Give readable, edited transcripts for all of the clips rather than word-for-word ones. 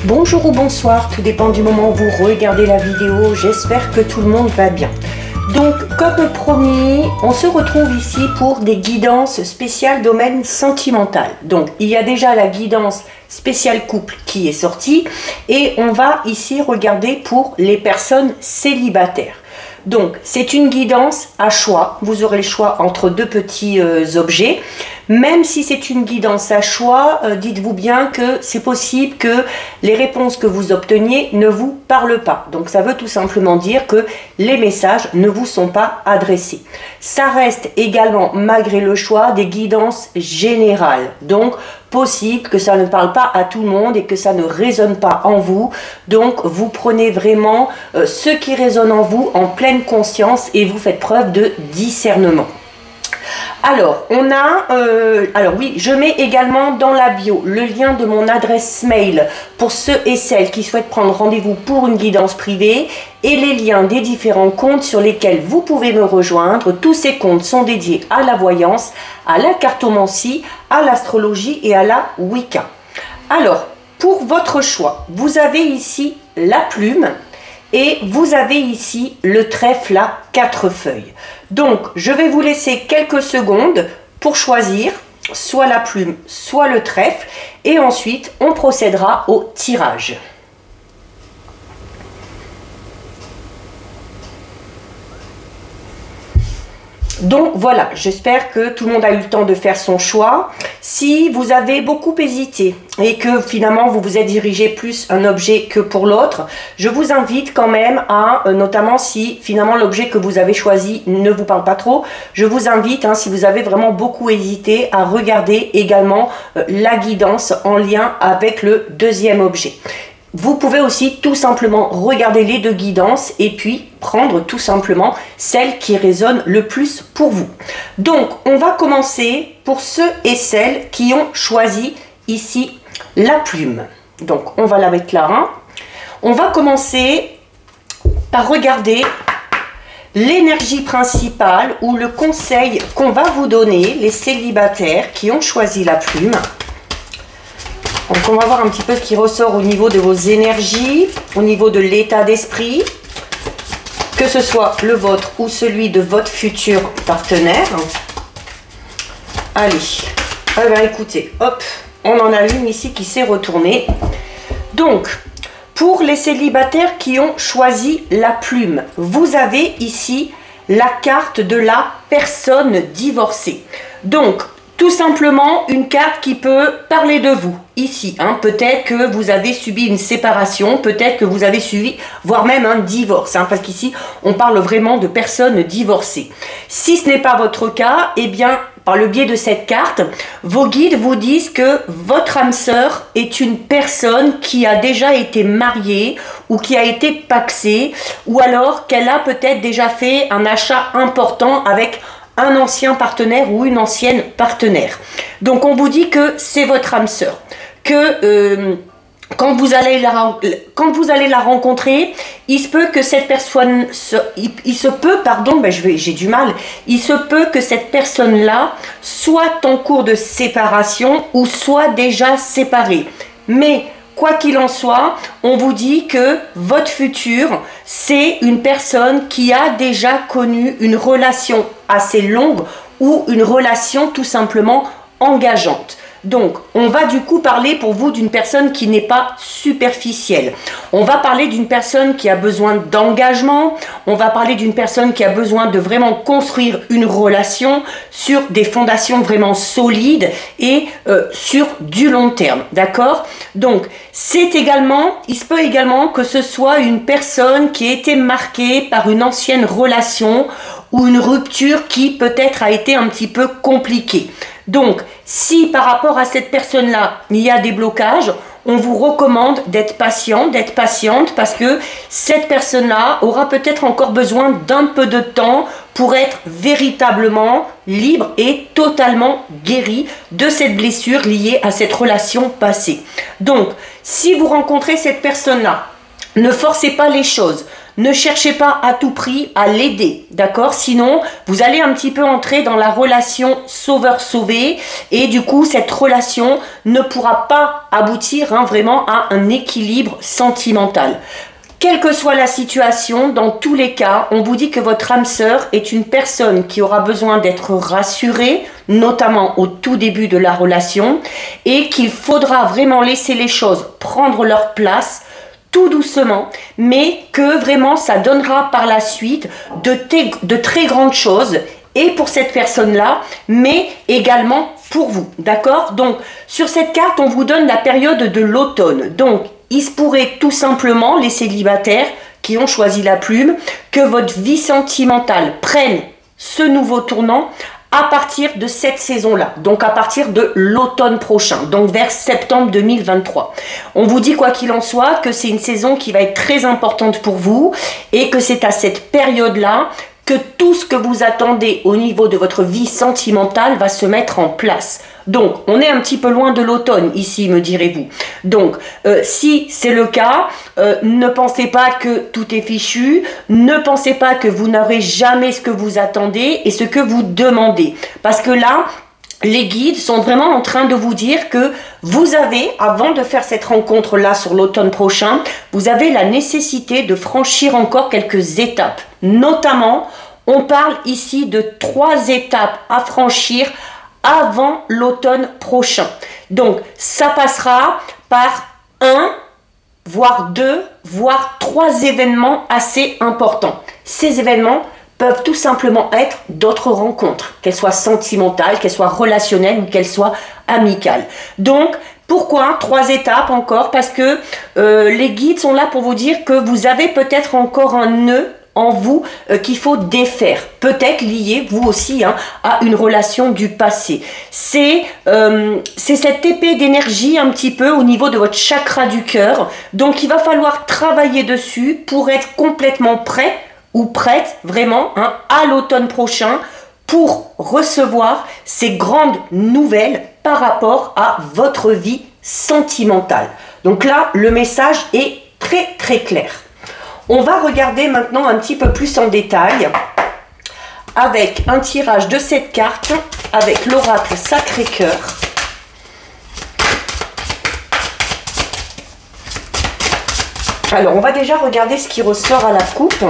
Bonjour ou bonsoir, tout dépend du moment où vous regardez la vidéo, j'espère que tout le monde va bien. Donc, comme promis, on se retrouve ici pour des guidances spéciales domaine sentimental. Donc, il y a déjà la guidance spéciale couple qui est sortie et on va ici regarder pour les personnes célibataires. Donc, c'est une guidance à choix. Vous aurez le choix entre deux petits objets. Même si c'est une guidance à choix, dites-vous bien que c'est possible que les réponses que vous obteniez ne vous parlent pas. Donc, ça veut tout simplement dire que les messages ne vous sont pas adressés. Ça reste également, malgré le choix, des guidances générales. Donc, possible que ça ne parle pas à tout le monde et que ça ne résonne pas en vous. Donc, vous prenez vraiment ce qui résonne en vous en pleine conscience et vous faites preuve de discernement. Alors, alors oui, je mets également dans la bio le lien de mon adresse mail pour ceux et celles qui souhaitent prendre rendez-vous pour une guidance privée et les liens des différents comptes sur lesquels vous pouvez me rejoindre. Tous ces comptes sont dédiés à la voyance, à la cartomancie, à l'astrologie et à la Wicca. Alors, pour votre choix, vous avez ici la plume. Et vous avez ici le trèfle à 4 feuilles. Donc, je vais vous laisser quelques secondes pour choisir soit la plume, soit le trèfle. Et ensuite, on procédera au tirage. Donc voilà, j'espère que tout le monde a eu le temps de faire son choix. Si vous avez beaucoup hésité et que finalement vous vous êtes dirigé plus un objet que pour l'autre, je vous invite quand même à, notamment si finalement l'objet que vous avez choisi ne vous parle pas trop, je vous invite, si vous avez vraiment beaucoup hésité, à regarder également la guidance en lien avec le deuxième objet. Vous pouvez aussi tout simplement regarder les deux guidances et puis prendre tout simplement celle qui résonne le plus pour vous. Donc, on va commencer pour ceux et celles qui ont choisi ici la plume. Donc, on va la mettre là. On va commencer par regarder l'énergie principale ou le conseil qu'on va vous donner, les célibataires qui ont choisi la plume. Donc on va voir un petit peu ce qui ressort au niveau de vos énergies, au niveau de l'état d'esprit, que ce soit le vôtre ou celui de votre futur partenaire. Allez, écoutez, hop, on en a une ici qui s'est retournée. Donc, pour les célibataires qui ont choisi la plume, vous avez ici la carte de la personne divorcée. Donc, tout simplement une carte qui peut parler de vous ici. Peut-être que vous avez subi une séparation, peut-être que vous avez subi, voire même un divorce. Parce qu'ici, on parle vraiment de personnes divorcées. Si ce n'est pas votre cas, eh bien, par le biais de cette carte, vos guides vous disent que votre âme sœur est une personne qui a déjà été mariée ou qui a été pacsée, ou alors qu'elle a peut-être déjà fait un achat important avec un ancien partenaire ou une ancienne partenaire. Donc on vous dit que c'est votre âme sœur, que quand vous allez la rencontrer, il se peut que cette personne, il se peut que cette personne-là soit en cours de séparation ou soit déjà séparée. Mais quoi qu'il en soit, on vous dit que votre futur, c'est une personne qui a déjà connu une relation assez longue ou une relation tout simplement engageante. Donc, on va du coup parler pour vous d'une personne qui n'est pas superficielle. On va parler d'une personne qui a besoin d'engagement. On va parler d'une personne qui a besoin de vraiment construire une relation sur des fondations vraiment solides et sur du long terme. D'accord? Donc, il se peut également que ce soit une personne qui a été marquée par une ancienne relation ou une rupture qui peut-être a été un petit peu compliquée. Donc, si par rapport à cette personne-là, il y a des blocages, on vous recommande d'être patient, d'être patiente, parce que cette personne-là aura peut-être encore besoin d'un peu de temps pour être véritablement libre et totalement guérie de cette blessure liée à cette relation passée. Donc, si vous rencontrez cette personne-là, ne forcez pas les choses. ne cherchez pas à tout prix à l'aider, d'accord? Sinon, vous allez un petit peu entrer dans la relation sauveur-sauvé et du coup, cette relation ne pourra pas aboutir vraiment à un équilibre sentimental. Quelle que soit la situation, dans tous les cas, on vous dit que votre âme sœur est une personne qui aura besoin d'être rassurée, notamment au tout début de la relation, et qu'il faudra vraiment laisser les choses prendre leur place, tout doucement, mais que vraiment ça donnera par la suite de très grandes choses, et pour cette personne-là, mais également pour vous, d'accord? Donc, sur cette carte, on vous donne la période de l'automne. Donc, il se pourrait tout simplement, les célibataires qui ont choisi la plume, que votre vie sentimentale prenne ce nouveau tournant à partir de cette saison-là, donc à partir de l'automne prochain, donc vers septembre 2023. On vous dit quoi qu'il en soit que c'est une saison qui va être très importante pour vous et que c'est à cette période-là que tout ce que vous attendez au niveau de votre vie sentimentale va se mettre en place. Donc, on est un petit peu loin de l'automne ici, me direz-vous. Donc, si c'est le cas, ne pensez pas que tout est fichu, ne pensez pas que vous n'aurez jamais ce que vous attendez et ce que vous demandez. Parce que là, les guides sont vraiment en train de vous dire que vous avez, avant de faire cette rencontre-là sur l'automne prochain, vous avez la nécessité de franchir encore quelques étapes. Notamment, on parle ici de 3 étapes à franchir avant l'automne prochain. Donc, ça passera par 1, voire 2, voire 3 événements assez importants. Ces événements peuvent tout simplement être d'autres rencontres, qu'elles soient sentimentales, qu'elles soient relationnelles ou qu'elles soient amicales. Donc, pourquoi 3 étapes encore? Parce que les guides sont là pour vous dire que vous avez peut-être encore un nœud en vous qu'il faut défaire, peut-être lié vous aussi à une relation du passé. C'est cette épée d'énergie un petit peu au niveau de votre chakra du cœur, donc il va falloir travailler dessus pour être complètement prêt ou prête vraiment à l'automne prochain pour recevoir ces grandes nouvelles par rapport à votre vie sentimentale. Donc là, le message est très très clair. On va regarder maintenant un petit peu plus en détail avec un tirage de cette carte avec l'oracle Sacré-Cœur. Alors, on va déjà regarder ce qui ressort à la coupe.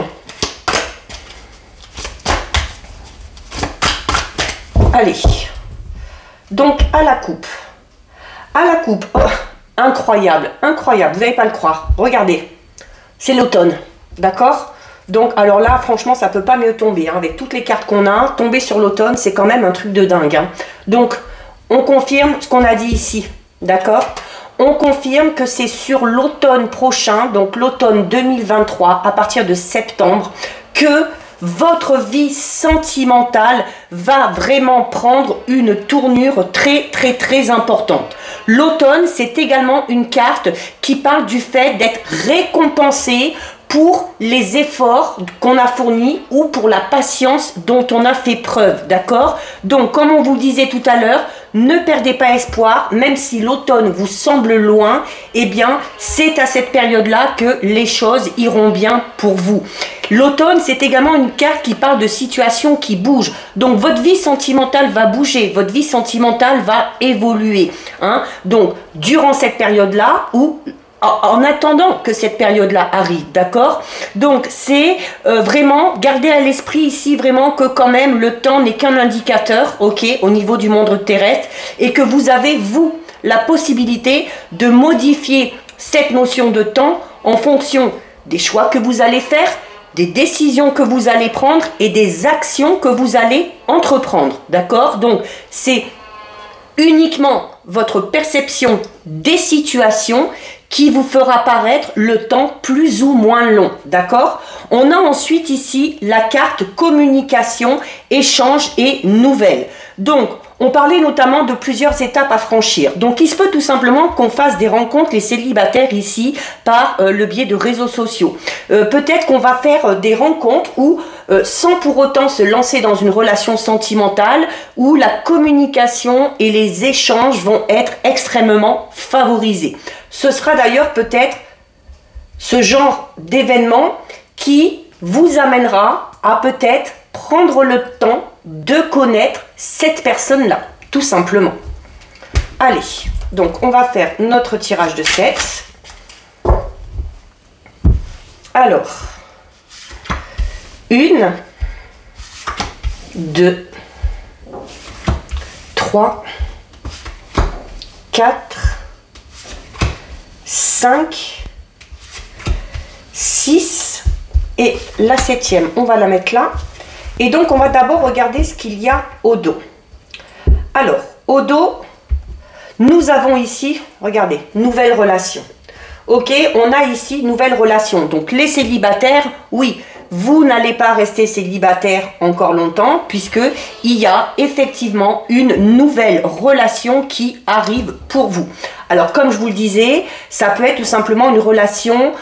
Allez, donc à la coupe, oh, incroyable, incroyable, vous n'allez pas le croire, regardez, c'est l'automne, d'accord? Donc alors là, franchement, ça ne peut pas mieux tomber, avec toutes les cartes qu'on a, tomber sur l'automne, c'est quand même un truc de dingue. Donc, on confirme ce qu'on a dit ici, d'accord? On confirme que c'est sur l'automne prochain, donc l'automne 2023, à partir de septembre, que votre vie sentimentale va vraiment prendre une tournure très très très importante. L'automne, c'est également une carte qui parle du fait d'être récompensé pour les efforts qu'on a fournis ou pour la patience dont on a fait preuve, d'accord? Donc, comme on vous disait tout à l'heure, ne perdez pas espoir, même si l'automne vous semble loin, eh bien, c'est à cette période-là que les choses iront bien pour vous. L'automne, c'est également une carte qui parle de situations qui bougent. Donc, votre vie sentimentale va bouger, votre vie sentimentale va évoluer. Donc, durant cette période-là, ou en attendant que cette période-là arrive, d'accord? Donc, c'est vraiment, garder à l'esprit ici vraiment que quand même le temps n'est qu'un indicateur, ok, au niveau du monde terrestre, et que vous avez, vous, la possibilité de modifier cette notion de temps en fonction des choix que vous allez faire, des décisions que vous allez prendre et des actions que vous allez entreprendre, d'accord? Donc, c'est uniquement votre perception des situations qui vous fera paraître le temps plus ou moins long, d'accord? On a ensuite ici la carte communication, échange et nouvelles. Donc, on parlait notamment de plusieurs étapes à franchir. Donc, il se peut tout simplement qu'on fasse des rencontres, les célibataires ici, par le biais de réseaux sociaux. Peut-être qu'on va faire des rencontres où, sans pour autant se lancer dans une relation sentimentale, où la communication et les échanges vont être extrêmement favorisés. Ce sera d'ailleurs peut-être ce genre d'événement qui vous amènera à peut-être prendre le temps de connaître cette personne-là, tout simplement. Allez, donc on va faire notre tirage de 7. Alors, 1, 2, 3, 4, 5, 6 et la 7e, on va la mettre là. Et donc, on va d'abord regarder ce qu'il y a au dos. Alors, au dos, nous avons ici, regardez, nouvelle relation. Ok, on a ici nouvelle relation. Donc, les célibataires, oui, vous n'allez pas rester célibataire encore longtemps puisque il y a effectivement une nouvelle relation qui arrive pour vous. Alors, comme je vous le disais, ça peut être tout simplement une relation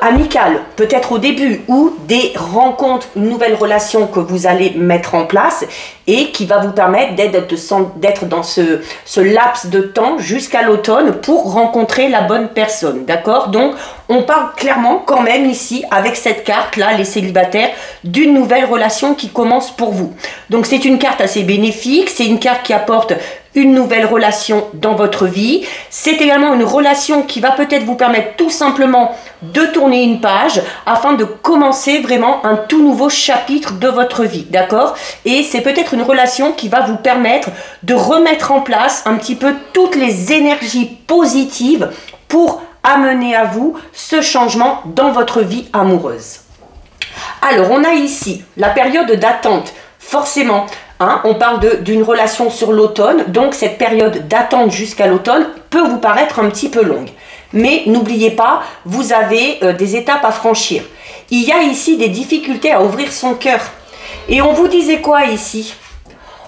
amicale, peut-être au début, ou des rencontres, une nouvelle relation que vous allez mettre en place et qui va vous permettre d'être dans ce laps de temps jusqu'à l'automne pour rencontrer la bonne personne, d'accord? Donc, on parle clairement quand même ici, avec cette carte-là, les célibataires, d'une nouvelle relation qui commence pour vous. Donc, c'est une carte assez bénéfique, c'est une carte qui apporte une nouvelle relation dans votre vie. C'est également une relation qui va peut-être vous permettre tout simplement de tourner une page afin de commencer vraiment un tout nouveau chapitre de votre vie, d'accord? Et c'est peut-être une relation qui va vous permettre de remettre en place un petit peu toutes les énergies positives pour amener à vous ce changement dans votre vie amoureuse. Alors, on a ici la période d'attente, forcément. On parle d'une relation sur l'automne, donc cette période d'attente jusqu'à l'automne peut vous paraître un petit peu longue. Mais n'oubliez pas, vous avez des étapes à franchir. Il y a ici des difficultés à ouvrir son cœur. Et on vous disait quoi ici?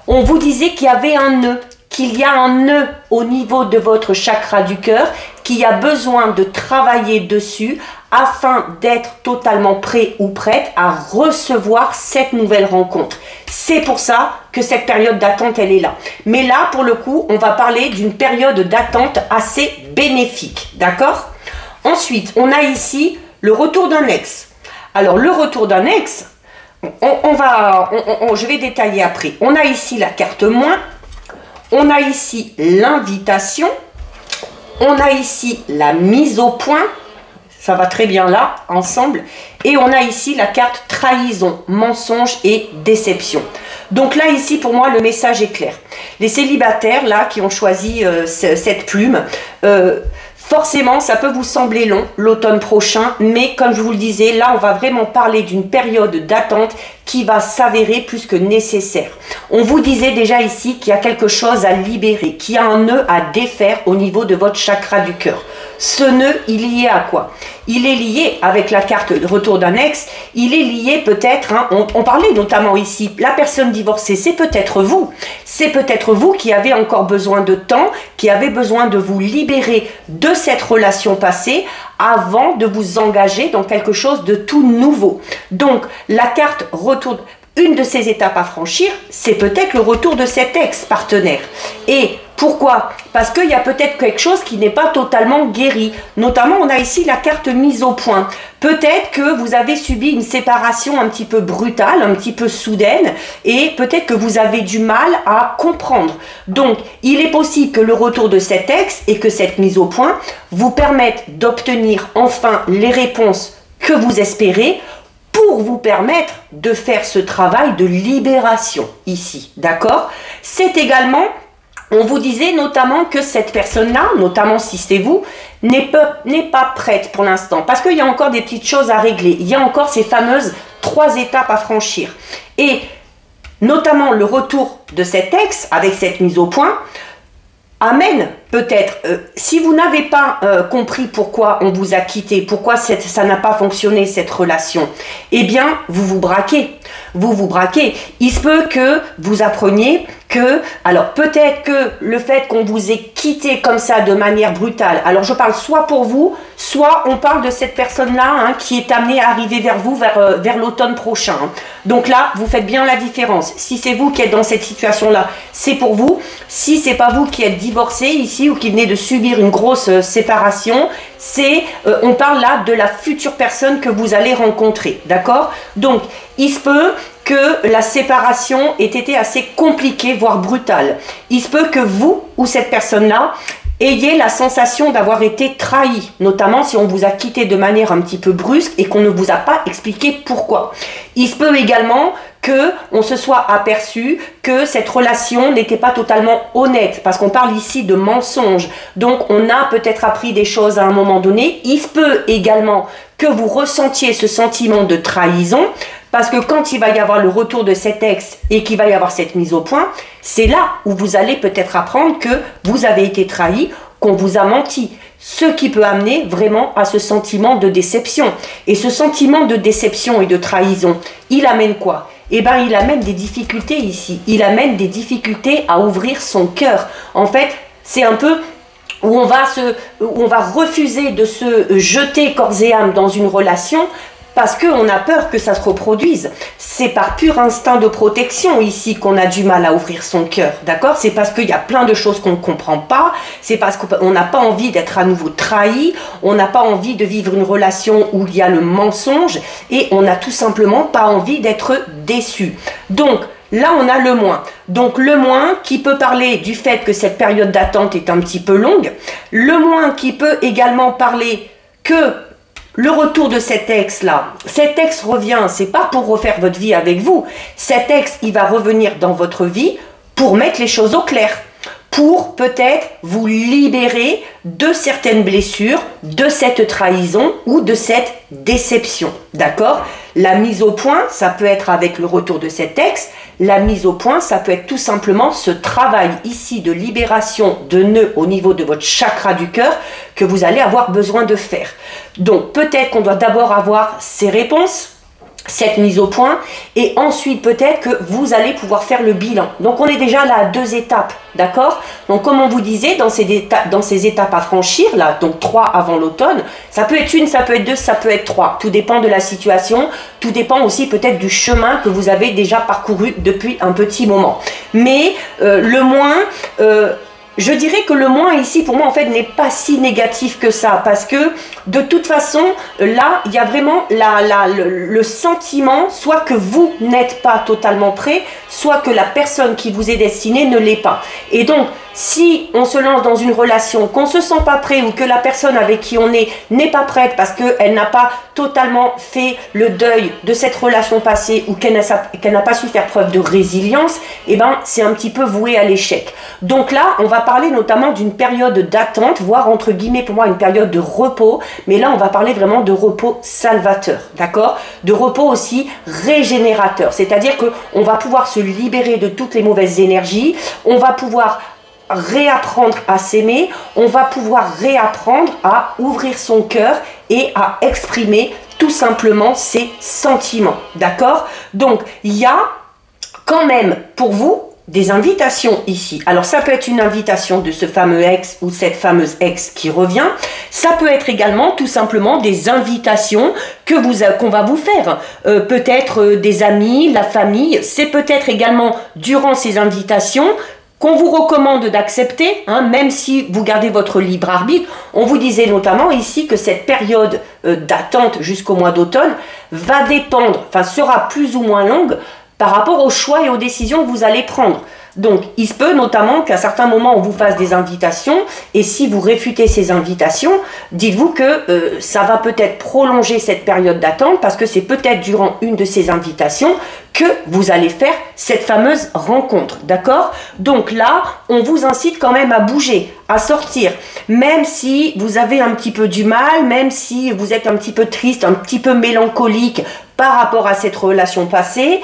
On vous disait qu'il y avait un nœud, qu'il y a un nœud au niveau de votre chakra du cœur, qui a besoin de travailler dessus afin d'être totalement prêt ou prête à recevoir cette nouvelle rencontre. C'est pour ça que cette période d'attente, elle est là. Mais là, pour le coup, on va parler d'une période d'attente assez bénéfique, d'accord? Ensuite, on a ici le retour d'un ex. Alors, le retour d'un ex, je vais détailler après. On a ici la carte moins, on a ici l'invitation, on a ici la mise au point, ça va très bien là, ensemble. Et on a ici la carte trahison, mensonge et déception. Donc là, ici, pour moi, le message est clair. Les célibataires, là, qui ont choisi cette plume, forcément, ça peut vous sembler long, l'automne prochain, mais comme je vous le disais, là, on va vraiment parler d'une période d'attente qui va s'avérer plus que nécessaire. On vous disait déjà ici qu'il y a quelque chose à libérer, qu'il y a un nœud à défaire au niveau de votre chakra du cœur. Ce nœud, il est lié à quoi? Il est lié avec la carte de retour d'un ex, il est lié peut-être, on parlait notamment ici, la personne divorcée, c'est peut-être vous. C'est peut-être vous qui avez encore besoin de temps, qui avez besoin de vous libérer de cette relation passée avant de vous engager dans quelque chose de tout nouveau. Donc, la carte retour, une de ces étapes à franchir, c'est peut-être le retour de cet ex-partenaire. Et pourquoi? Parce qu'il y a peut-être quelque chose qui n'est pas totalement guéri. Notamment, on a ici la carte mise au point. Peut-être que vous avez subi une séparation un petit peu brutale, un petit peu soudaine, et peut-être que vous avez du mal à comprendre. Donc, il est possible que le retour de cet ex et que cette mise au point vous permettent d'obtenir enfin les réponses que vous espérez pour vous permettre de faire ce travail de libération ici, d'accord? C'est également... On vous disait notamment que cette personne-là, notamment si c'est vous, n'est pas prête pour l'instant. Parce qu'il y a encore des petites choses à régler. Il y a encore ces fameuses 3 étapes à franchir. Et notamment le retour de cet ex, avec cette mise au point, amène peut-être, si vous n'avez pas compris pourquoi on vous a quitté, pourquoi ça n'a pas fonctionné cette relation, eh bien, vous vous braquez. Vous vous braquez. Il se peut que vous appreniez alors peut-être que le fait qu'on vous ait quitté comme ça de manière brutale, alors je parle soit pour vous, soit on parle de cette personne-là hein, qui est amenée à arriver vers vous vers l'automne prochain. Donc là, vous faites bien la différence. Si c'est vous qui êtes dans cette situation-là, c'est pour vous. Si c'est pas vous qui êtes divorcé ici ou qui venez de subir une grosse séparation, on parle là de la future personne que vous allez rencontrer, d'accord? Donc, il se peut que la séparation ait été assez compliquée, voire brutale. Il se peut que vous ou cette personne-là ayez la sensation d'avoir été trahi, notamment si on vous a quitté de manière un petit peu brusque et qu'on ne vous a pas expliqué pourquoi. Il se peut également qu'on se soit aperçu que cette relation n'était pas totalement honnête, parce qu'on parle ici de mensonges. Donc on a peut-être appris des choses à un moment donné. Il se peut également que vous ressentiez ce sentiment de trahison, parce que quand il va y avoir le retour de cet ex et qu'il va y avoir cette mise au point, c'est là où vous allez peut-être apprendre que vous avez été trahi, qu'on vous a menti. Ce qui peut amener vraiment à ce sentiment de déception. Et ce sentiment de déception et de trahison, il amène quoi? Eh bien, il amène des difficultés ici. Il amène des difficultés à ouvrir son cœur. En fait, c'est un peu où on va refuser de se jeter corps et âme dans une relation parce qu'on a peur que ça se reproduise. C'est par pur instinct de protection ici qu'on a du mal à ouvrir son cœur, d'accord? C'est parce qu'il y a plein de choses qu'on ne comprend pas, c'est parce qu'on n'a pas envie d'être à nouveau trahi, on n'a pas envie de vivre une relation où il y a le mensonge et on n'a tout simplement pas envie d'être déçu. Donc, là, on a le moins. Donc, le moins qui peut parler du fait que cette période d'attente est un petit peu longue. Le moins qui peut également parler que le retour de cet ex-là, cet ex revient, c'est pas pour refaire votre vie avec vous. Cet ex, il va revenir dans votre vie pour mettre les choses au clair, pour peut-être vous libérer de certaines blessures, de cette trahison ou de cette déception, d'accord? La mise au point, ça peut être avec le retour de cet ex. La mise au point, ça peut être tout simplement ce travail ici de libération de nœuds au niveau de votre chakra du cœur que vous allez avoir besoin de faire. Donc peut-être qu'on doit d'abord avoir ces réponses, cette mise au point, et ensuite peut-être que vous allez pouvoir faire le bilan. Donc on est déjà là à 2 étapes, d'accord? Donc comme on vous disait, dans ces étapes à franchir, là, donc 3 avant l'automne, ça peut être 1, ça peut être 2, ça peut être 3. Tout dépend de la situation, tout dépend aussi peut-être du chemin que vous avez déjà parcouru depuis un petit moment. Mais le moins... je dirais que le moins ici, pour moi, en fait, n'est pas si négatif que ça. Parce que, de toute façon, là, il y a vraiment le sentiment, soit que vous n'êtes pas totalement prêt, soit que la personne qui vous est destinée ne l'est pas. Et donc, si on se lance dans une relation, qu'on ne se sent pas prêt ou que la personne avec qui on est n'est pas prête parce qu'elle n'a pas totalement fait le deuil de cette relation passée ou qu'elle n'a pas su faire preuve de résilience, eh ben, c'est un petit peu voué à l'échec. Donc là, on va parler notamment d'une période d'attente, voire entre guillemets pour moi une période de repos, mais là on va parler vraiment de repos salvateur, d'accord? De repos aussi régénérateur, c'est-à-dire qu'on va pouvoir se libérer de toutes les mauvaises énergies, on va pouvoir réapprendre à s'aimer, on va pouvoir réapprendre à ouvrir son cœur et à exprimer tout simplement ses sentiments, d'accord? Donc il y a quand même pour vous des invitations ici. Alors ça peut être une invitation de ce fameux ex ou cette fameuse ex qui revient. Ça peut être également tout simplement des invitations qu'on va vous faire. Peut-être des amis, la famille. C'est peut-être également durant ces invitations qu'on vous recommande d'accepter, hein, même si vous gardez votre libre arbitre. On vous disait notamment ici que cette période d'attente jusqu'au mois d'automne va dépendre, enfin sera plus ou moins longue par rapport aux choix et aux décisions que vous allez prendre. Donc, il se peut notamment qu'à certains moments, on vous fasse des invitations, et si vous réfutez ces invitations, dites-vous que ça va peut-être prolonger cette période d'attente, parce que c'est peut-être durant une de ces invitations que vous allez faire cette fameuse rencontre, d'accord? Donc là, on vous incite quand même à à sortir. Même si vous avez un petit peu du mal, même si vous êtes un petit peu triste, un petit peu mélancolique par rapport à cette relation passée,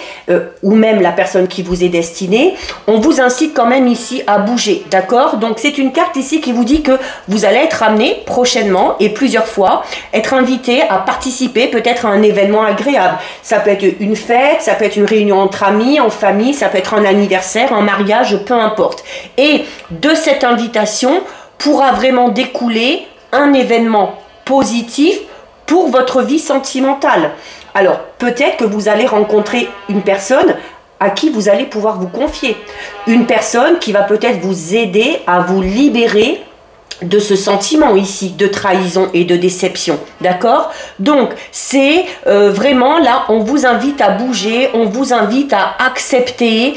ou même la personne qui vous est destinée, on vous incite quand même ici à bouger, d'accord? Donc c'est une carte ici qui vous dit que vous allez être amené prochainement et plusieurs fois, être invité à participer peut-être à un événement agréable. Ça peut être une fête, ça peut être une réunion entre amis, en famille, ça peut être un anniversaire, un mariage, peu importe. Et de cette invitation pourra vraiment découler un événement positif pour votre vie sentimentale. Alors, peut-être que vous allez rencontrer une personne à qui vous allez pouvoir vous confier. Une personne qui va peut-être vous aider à vous libérer de ce sentiment ici de trahison et de déception, d'accord? Donc c'est vraiment là, on vous invite à bouger, on vous invite à accepter.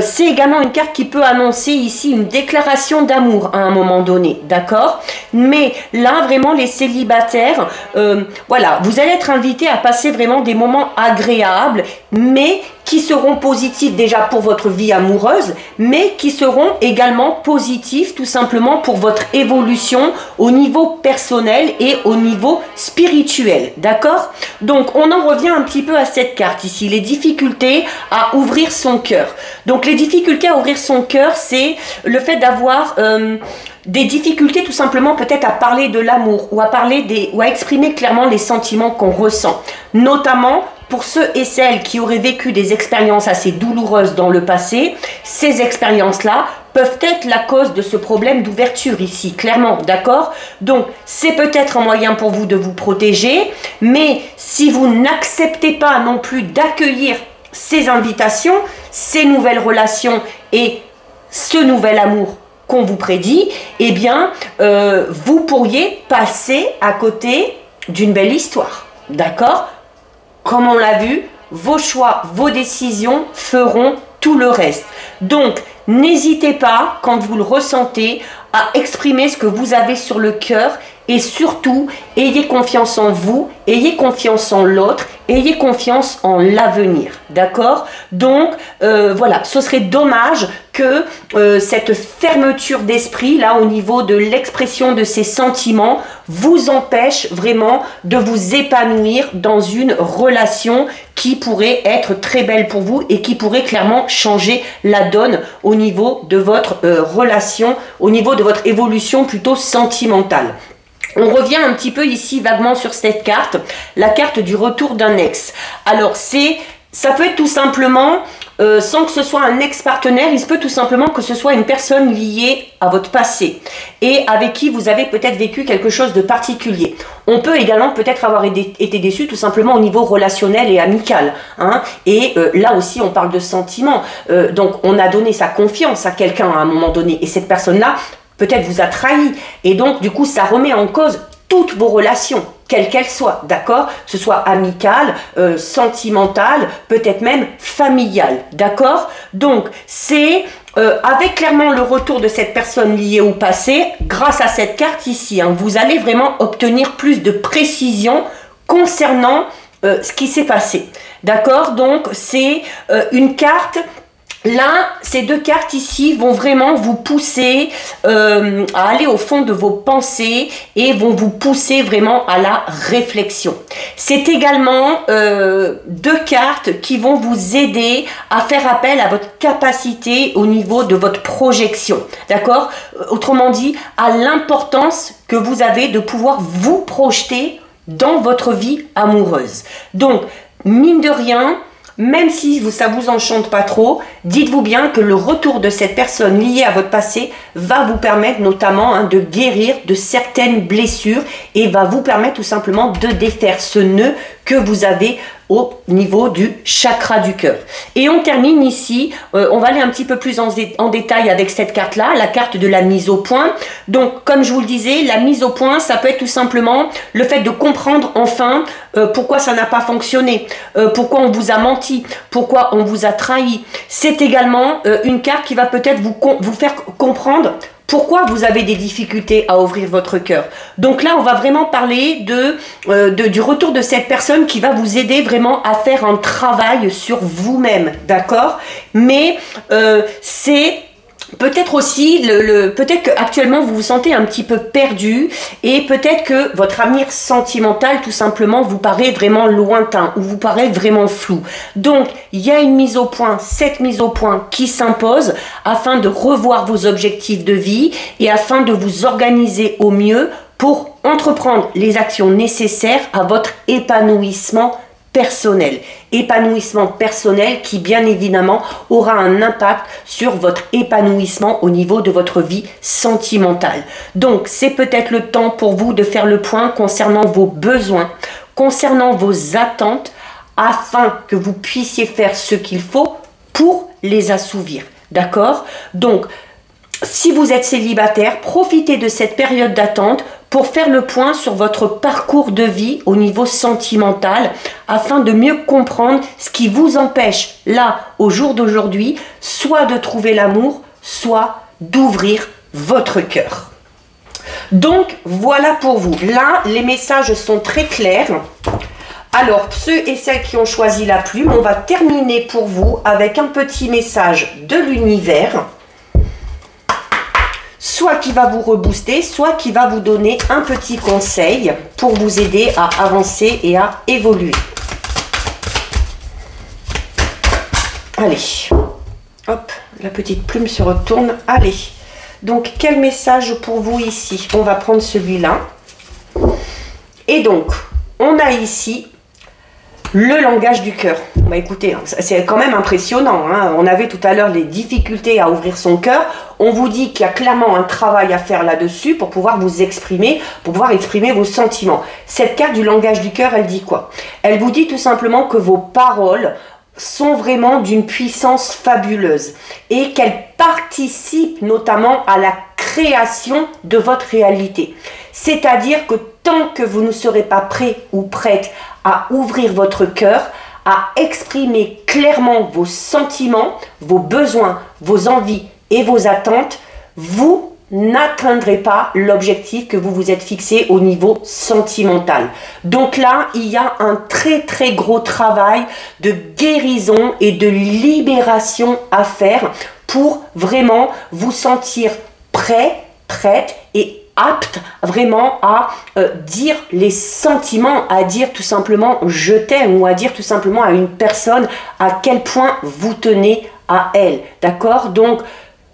C'est également une carte qui peut annoncer ici une déclaration d'amour à un moment donné, d'accord? Mais là vraiment les célibataires, voilà, vous allez être invités à passer vraiment des moments agréables, mais qui seront positifs déjà pour votre vie amoureuse, mais qui seront également positifs tout simplement pour votre évolution au niveau personnel et au niveau spirituel, d'accord? Donc on en revient un petit peu à cette carte ici, les difficultés à ouvrir son cœur. Donc les difficultés à ouvrir son cœur, c'est le fait d'avoir des difficultés tout simplement peut-être à parler de l'amour ou à exprimer clairement les sentiments qu'on ressent, notamment pour ceux et celles qui auraient vécu des expériences assez douloureuses dans le passé. Ces expériences-là peuvent être la cause de ce problème d'ouverture ici, clairement, d'accord? Donc, c'est peut-être un moyen pour vous de vous protéger, mais si vous n'acceptez pas non plus d'accueillir ces invitations, ces nouvelles relations et ce nouvel amour qu'on vous prédit, eh bien, vous pourriez passer à côté d'une belle histoire, d'accord? Comme on l'a vu, vos choix, vos décisions feront tout le reste. Donc, n'hésitez pas, quand vous le ressentez, à exprimer ce que vous avez sur le cœur et surtout, ayez confiance en vous, ayez confiance en l'autre, ayez confiance en l'avenir, d'accord? Donc, voilà, ce serait dommage que cette fermeture d'esprit, là, au niveau de l'expression de ces sentiments, vous empêche vraiment de vous épanouir dans une relation qui pourrait être très belle pour vous et qui pourrait clairement changer la donne au niveau de votre relation, au niveau de votre évolution plutôt sentimentale. On revient un petit peu ici vaguement sur cette carte, la carte du retour d'un ex. Alors ça peut être tout simplement, sans que ce soit un ex-partenaire, il se peut tout simplement que ce soit une personne liée à votre passé et avec qui vous avez peut-être vécu quelque chose de particulier. On peut également peut-être avoir été déçu tout simplement au niveau relationnel et amical, hein. Et là aussi on parle de sentiments, donc on a donné sa confiance à quelqu'un à un moment donné et cette personne-là peut-être vous a trahi et donc du coup ça remet en cause toutes vos relations, quelles qu'elles soient, d'accord? Que ce soit amicale, sentimentale, peut-être même familiale, d'accord? Donc c'est avec clairement le retour de cette personne liée au passé, grâce à cette carte ici, hein, vous allez vraiment obtenir plus de précision concernant ce qui s'est passé, d'accord? Donc c'est une carte. Là, ces deux cartes ici vont vraiment vous pousser à aller au fond de vos pensées et vont vous pousser vraiment à la réflexion. C'est également deux cartes qui vont vous aider à faire appel à votre capacité au niveau de votre projection, d'accord? Autrement dit, à l'importance que vous avez de pouvoir vous projeter dans votre vie amoureuse. Donc, mine de rien, même si ça vous enchante pas trop, dites-vous bien que le retour de cette personne liée à votre passé va vous permettre notamment de guérir de certaines blessures et va vous permettre tout simplement de défaire ce nœud que vous avez au niveau du chakra du cœur. Et on termine ici, on va aller un petit peu plus en détail avec cette carte-là, la carte de la mise au point. Donc, comme je vous le disais, la mise au point, ça peut être tout simplement le fait de comprendre enfin pourquoi ça n'a pas fonctionné, pourquoi on vous a menti, pourquoi on vous a trahi. C'est également une carte qui va peut-être vous faire comprendre pourquoi vous avez des difficultés à ouvrir votre cœur. Donc là, on va vraiment parler du retour de cette personne qui va vous aider vraiment à faire un travail sur vous-même, d'accord? Mais c'est peut-être aussi, peut-être qu'actuellement vous vous sentez un petit peu perdu et peut-être que votre avenir sentimental tout simplement vous paraît vraiment lointain ou vous paraît vraiment flou. Donc il y a une mise au point, cette mise au point qui s'impose afin de revoir vos objectifs de vie et afin de vous organiser au mieux pour entreprendre les actions nécessaires à votre épanouissement personnel. Épanouissement personnel qui bien évidemment aura un impact sur votre épanouissement au niveau de votre vie sentimentale. Donc c'est peut-être le temps pour vous de faire le point concernant vos besoins, concernant vos attentes, afin que vous puissiez faire ce qu'il faut pour les assouvir. D'accord? Donc si vous êtes célibataire, profitez de cette période d'attente pour faire le point sur votre parcours de vie au niveau sentimental afin de mieux comprendre ce qui vous empêche là, au jour d'aujourd'hui, soit de trouver l'amour, soit d'ouvrir votre cœur. Donc voilà pour vous. Là, les messages sont très clairs. Alors, ceux et celles qui ont choisi la plume, on va terminer pour vous avec un petit message de l'univers. Soit qui va vous rebooster, soit qui va vous donner un petit conseil pour vous aider à avancer et à évoluer. Allez, hop, la petite plume se retourne. Allez, donc quel message pour vous ici? On va prendre celui-là. Et donc, on a ici le langage du cœur. Bah écoutez, c'est quand même impressionnant, hein. On avait tout à l'heure les difficultés à ouvrir son cœur. On vous dit qu'il y a clairement un travail à faire là-dessus pour pouvoir vous exprimer, pour pouvoir exprimer vos sentiments. Cette carte du langage du cœur, elle dit quoi? Elle vous dit tout simplement que vos paroles sont vraiment d'une puissance fabuleuse et qu'elles participent notamment à la création de votre réalité. C'est-à-dire que tant que vous ne serez pas prêt ou prête à ouvrir votre cœur, à exprimer clairement vos sentiments, vos besoins, vos envies et vos attentes, vous n'atteindrez pas l'objectif que vous vous êtes fixé au niveau sentimental. Donc là, il y a un très très gros travail de guérison et de libération à faire pour vraiment vous sentir prêt, prête et apte vraiment à dire les sentiments, à dire tout simplement je t'aime ou à dire tout simplement à une personne à quel point vous tenez à elle. D'accord? Donc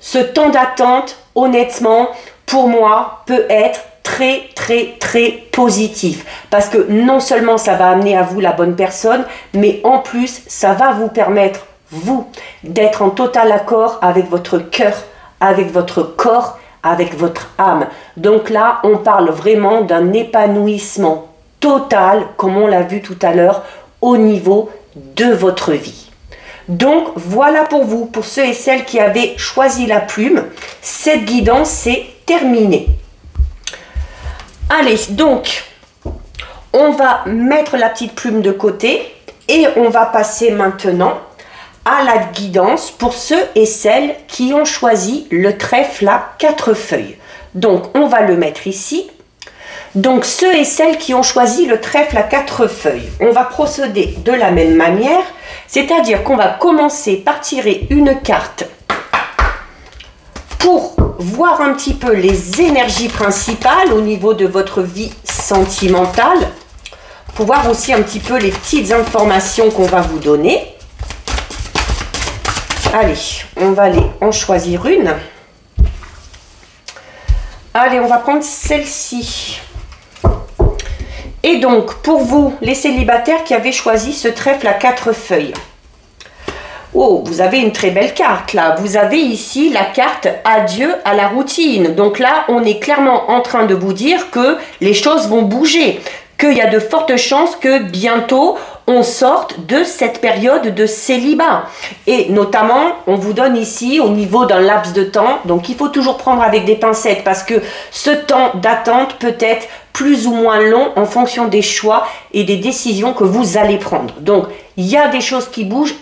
ce temps d'attente, honnêtement, pour moi, peut être très très très positif parce que non seulement ça va amener à vous la bonne personne, mais en plus ça va vous permettre, vous, d'être en total accord avec votre cœur, avec votre corps, avec votre âme. Donc là, on parle vraiment d'un épanouissement total, comme on l'a vu tout à l'heure, au niveau de votre vie. Donc voilà pour vous, pour ceux et celles qui avaient choisi la plume, cette guidance c'est terminé. Allez, donc, on va mettre la petite plume de côté et on va passer maintenant à la guidance pour ceux et celles qui ont choisi le trèfle à 4 feuilles. Donc, on va le mettre ici. Donc, ceux et celles qui ont choisi le trèfle à 4 feuilles, on va procéder de la même manière, c'est-à-dire qu'on va commencer par tirer une carte pour voir un petit peu les énergies principales au niveau de votre vie sentimentale, pour voir aussi un petit peu les petites informations qu'on va vous donner. Allez, on va aller en choisir une. Allez, on va prendre celle-ci. Et donc, pour vous, les célibataires qui avez choisi ce trèfle à 4 feuilles. Oh, vous avez une très belle carte là. Vous avez ici la carte adieu à la routine. Donc là, on est clairement en train de vous dire que les choses vont bouger. Qu'il y a de fortes chances que bientôt on sorte de cette période de célibat. Et notamment, on vous donne ici au niveau d'un laps de temps, donc il faut toujours prendre avec des pincettes parce que ce temps d'attente peut être plus ou moins long en fonction des choix et des décisions que vous allez prendre. Donc, il y a des choses qui bougent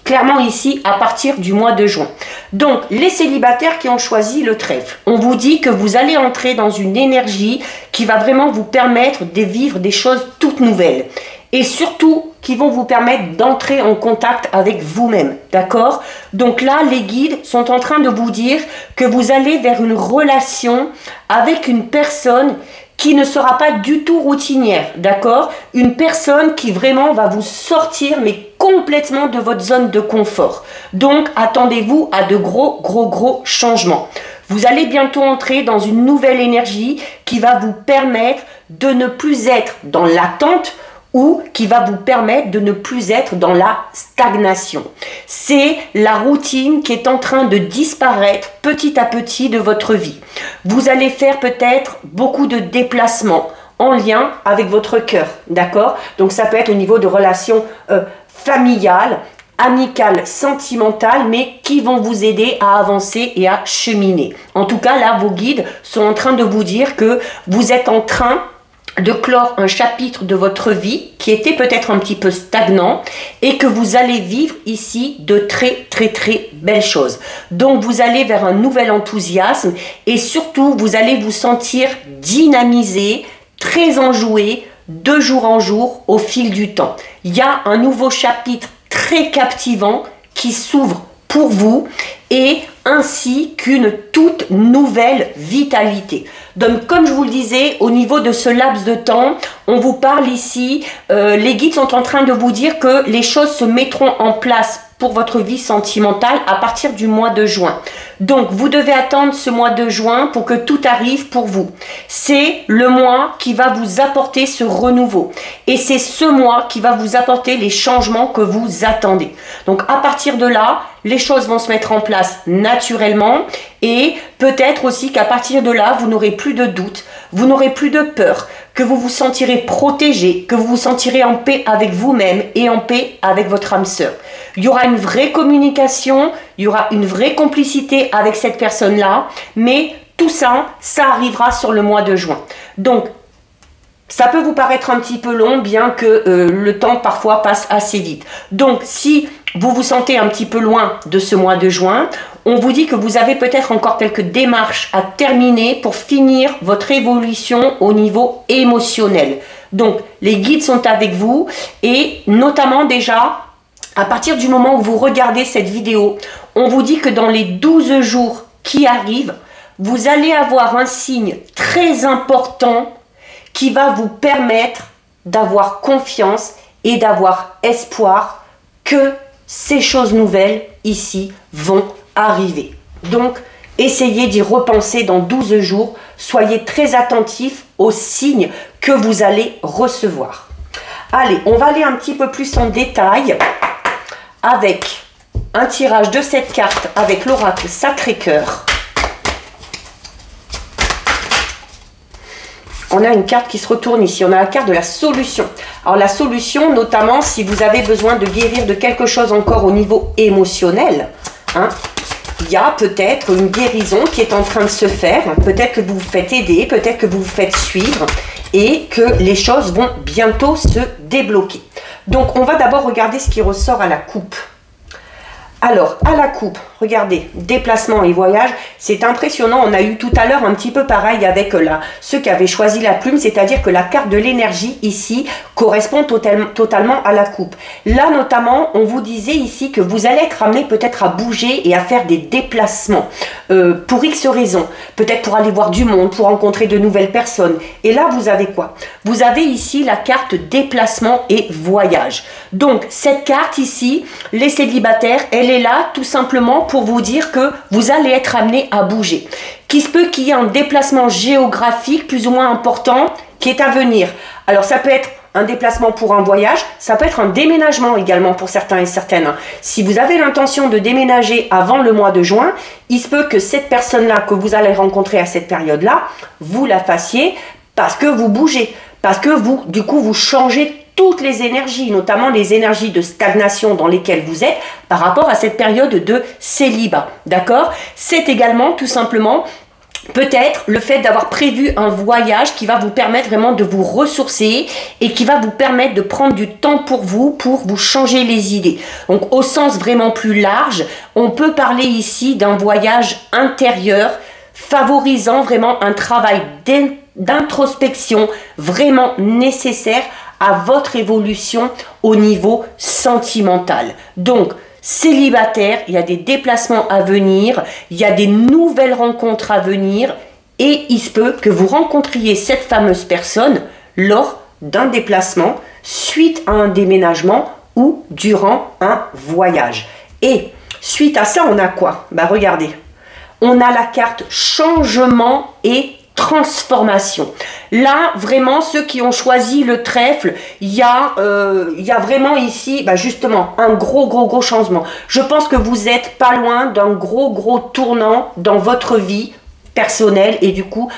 clairement ici à partir du mois de juin. Donc, les célibataires qui ont choisi le trèfle, on vous dit que vous allez entrer dans une énergie qui va vraiment vous permettre de vivre des choses toutes nouvelles. et surtout qui vont vous permettre d'entrer en contact avec vous-même, d'accord? Donc là, les guides sont en train de vous dire que vous allez vers une relation avec une personne qui ne sera pas du tout routinière, d'accord? Une personne qui vraiment va vous sortir, mais complètement de votre zone de confort. Donc, attendez-vous à de gros changements. Vous allez bientôt entrer dans une nouvelle énergie qui va vous permettre de ne plus être dans l'attente ou qui va vous permettre de ne plus être dans la stagnation. C'est la routine qui est en train de disparaître petit à petit de votre vie. Vous allez faire peut-être beaucoup de déplacements en lien avec votre cœur, d'accord? Donc ça peut être au niveau de relations familiales, amicales, sentimentales, mais qui vont vous aider à avancer et à cheminer. En tout cas, là, vos guides sont en train de vous dire que vous êtes en train de clore un chapitre de votre vie qui était peut-être un petit peu stagnant et que vous allez vivre ici de très belles choses. Donc vous allez vers un nouvel enthousiasme et surtout vous allez vous sentir dynamisé, très enjoué de jour en jour au fil du temps. Il y a un nouveau chapitre très captivant qui s'ouvre pour vous et ainsi qu'une toute nouvelle vitalité. Donc comme je vous le disais, au niveau de ce laps de temps, on vous parle ici, les guides sont en train de vous dire que les choses se mettront en place pour votre vie sentimentale à partir du mois de juin. Donc vous devez attendre ce mois de juin pour que tout arrive pour vous. C'est le mois qui va vous apporter ce renouveau et c'est ce mois qui va vous apporter les changements que vous attendez. Donc à partir de là, les choses vont se mettre en place naturellement et peut-être aussi qu'à partir de là, vous n'aurez plus de doute, vous n'aurez plus de peur, que vous vous sentirez protégé, que vous vous sentirez en paix avec vous-même et en paix avec votre âme sœur. Il y aura une vraie communication, il y aura une vraie complicité avec cette personne-là, mais tout ça, ça arrivera sur le mois de juin. Donc, ça peut vous paraître un petit peu long, bien que le temps parfois passe assez vite. Donc, si vous vous sentez un petit peu loin de ce mois de juin, on vous dit que vous avez peut-être encore quelques démarches à terminer pour finir votre évolution au niveau émotionnel. Donc, les guides sont avec vous et notamment déjà, à partir du moment où vous regardez cette vidéo, on vous dit que dans les 12 jours qui arrivent, vous allez avoir un signe très important qui va vous permettre d'avoir confiance et d'avoir espoir que ces choses nouvelles ici vont arriver. Donc, essayez d'y repenser dans 12 jours. Soyez très attentifs aux signes que vous allez recevoir. Allez, on va aller un petit peu plus en détail avec un tirage de cette carte avec l'oracle Sacré-Cœur. On a une carte qui se retourne ici, on a la carte de la solution. Alors la solution, notamment si vous avez besoin de guérir de quelque chose encore au niveau émotionnel, hein, il y a peut-être une guérison qui est en train de se faire, peut-être que vous vous faites aider, peut-être que vous vous faites suivre et que les choses vont bientôt se débloquer. Donc on va d'abord regarder ce qui ressort à la coupe. Alors, à la coupe, regardez, déplacement et voyage, c'est impressionnant. On a eu tout à l'heure un petit peu pareil avec ceux qui avaient choisi la plume, c'est-à-dire que la carte de l'énergie ici correspond totalement à la coupe. Là, notamment, on vous disait ici que vous allez être amené peut-être à bouger et à faire des déplacements pour X raisons. Peut-être pour aller voir du monde, pour rencontrer de nouvelles personnes. Et là, vous avez quoi? Vous avez ici la carte déplacement et voyage. Donc, cette carte ici, les célibataires, elle est là tout simplement pour vous dire que vous allez être amené à bouger. Qu'il se peut qu'il y ait un déplacement géographique plus ou moins important qui est à venir. Alors ça peut être un déplacement pour un voyage, ça peut être un déménagement également pour certains et certaines. Si vous avez l'intention de déménager avant le mois de juin, il se peut que cette personne-là que vous allez rencontrer à cette période-là, vous la fassiez parce que vous bougez, parce que vous, du coup, vous changez toutes les énergies, notamment les énergies de stagnation dans lesquelles vous êtes par rapport à cette période de célibat, d'accord? C'est également tout simplement peut-être le fait d'avoir prévu un voyage qui va vous permettre vraiment de vous ressourcer et qui va vous permettre de prendre du temps pour vous changer les idées. Donc au sens vraiment plus large, on peut parler ici d'un voyage intérieur favorisant vraiment un travail d'introspection vraiment nécessaire à votre évolution au niveau sentimental. Donc, célibataire, il y a des déplacements à venir, il y a des nouvelles rencontres à venir et il se peut que vous rencontriez cette fameuse personne lors d'un déplacement, suite à un déménagement ou durant un voyage. Et suite à ça, on a quoi? Bah regardez, on a la carte changement et transformation. Là, vraiment, ceux qui ont choisi le trèfle, il y a vraiment ici, bah justement, un gros changement. Je pense que vous n'êtes pas loin d'un gros tournant dans votre vie personnelle et du coup,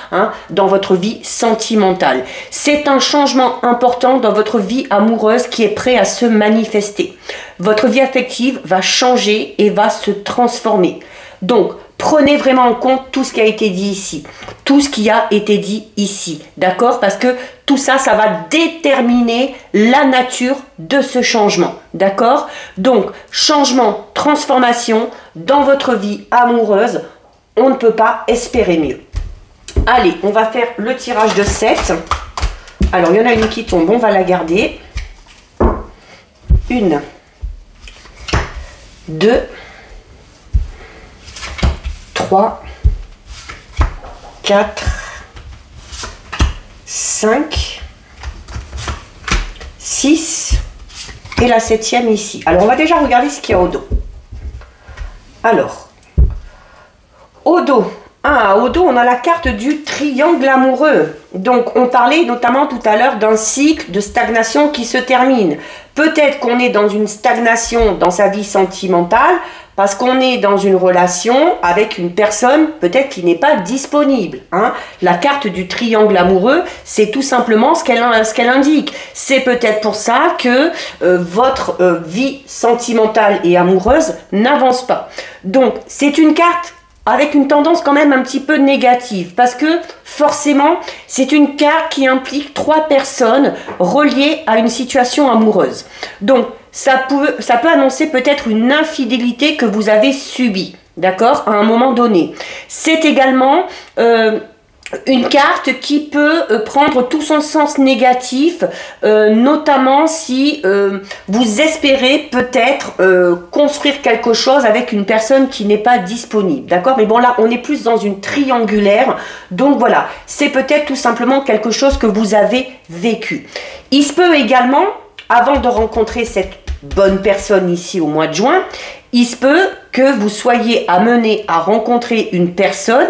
dans votre vie sentimentale. C'est un changement important dans votre vie amoureuse qui est prêt à se manifester. Votre vie affective va changer et va se transformer. Donc, prenez vraiment en compte tout ce qui a été dit ici, tout ce qui a été dit ici, d'accord? Parce que tout ça, ça va déterminer la nature de ce changement, d'accord? Donc, changement, transformation dans votre vie amoureuse, on ne peut pas espérer mieux. Allez, on va faire le tirage de 7. Alors, il y en a une qui tombe, on va la garder. 1, 2, 3, 4, 5, 6 et la 7e ici. Alors, on va déjà regarder ce qu'il y a au dos. Alors, au dos, on a la carte du triangle amoureux. Donc, on parlait notamment tout à l'heure d'un cycle de stagnation qui se termine. Peut-être qu'on est dans une stagnation dans sa vie sentimentale parce qu'on est dans une relation avec une personne peut-être qui n'est pas disponible. La carte du triangle amoureux, c'est tout simplement ce qu'elle indique. C'est peut-être pour ça que votre vie sentimentale et amoureuse n'avance pas. Donc, c'est une carte avec une tendance quand même un petit peu négative, parce que forcément, c'est une carte qui implique 3 personnes reliées à une situation amoureuse. Donc, ça peut annoncer peut-être une infidélité que vous avez subie, d'accord, à un moment donné. C'est également une carte qui peut prendre tout son sens négatif, notamment si vous espérez peut-être construire quelque chose avec une personne qui n'est pas disponible, d'accord? Mais bon, là, on est plus dans une triangulaire, donc voilà, c'est peut-être tout simplement quelque chose que vous avez vécu. Il se peut également, avant de rencontrer cette bonne personne ici au mois de juin, il se peut que vous soyez amené à rencontrer une personne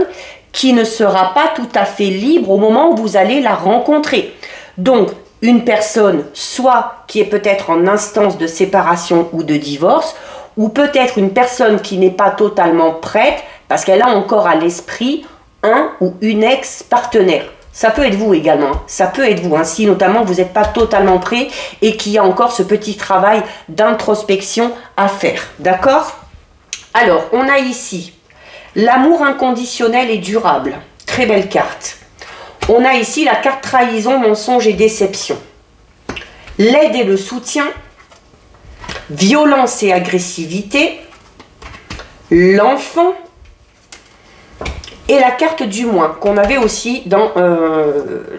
qui ne sera pas tout à fait libre au moment où vous allez la rencontrer. Donc, une personne soit qui est peut-être en instance de séparation ou de divorce, ou peut-être une personne qui n'est pas totalement prête parce qu'elle a encore à l'esprit un ou une ex-partenaire. Ça peut être vous également, ça peut être vous, si notamment vous n'êtes pas totalement prêt et qu'il y a encore ce petit travail d'introspection à faire, d'accord? Alors, on a ici l'amour inconditionnel et durable, très belle carte. On a ici la carte trahison, mensonge et déception. L'aide et le soutien, violence et agressivité, l'enfant et la carte du moins qu'on avait aussi dans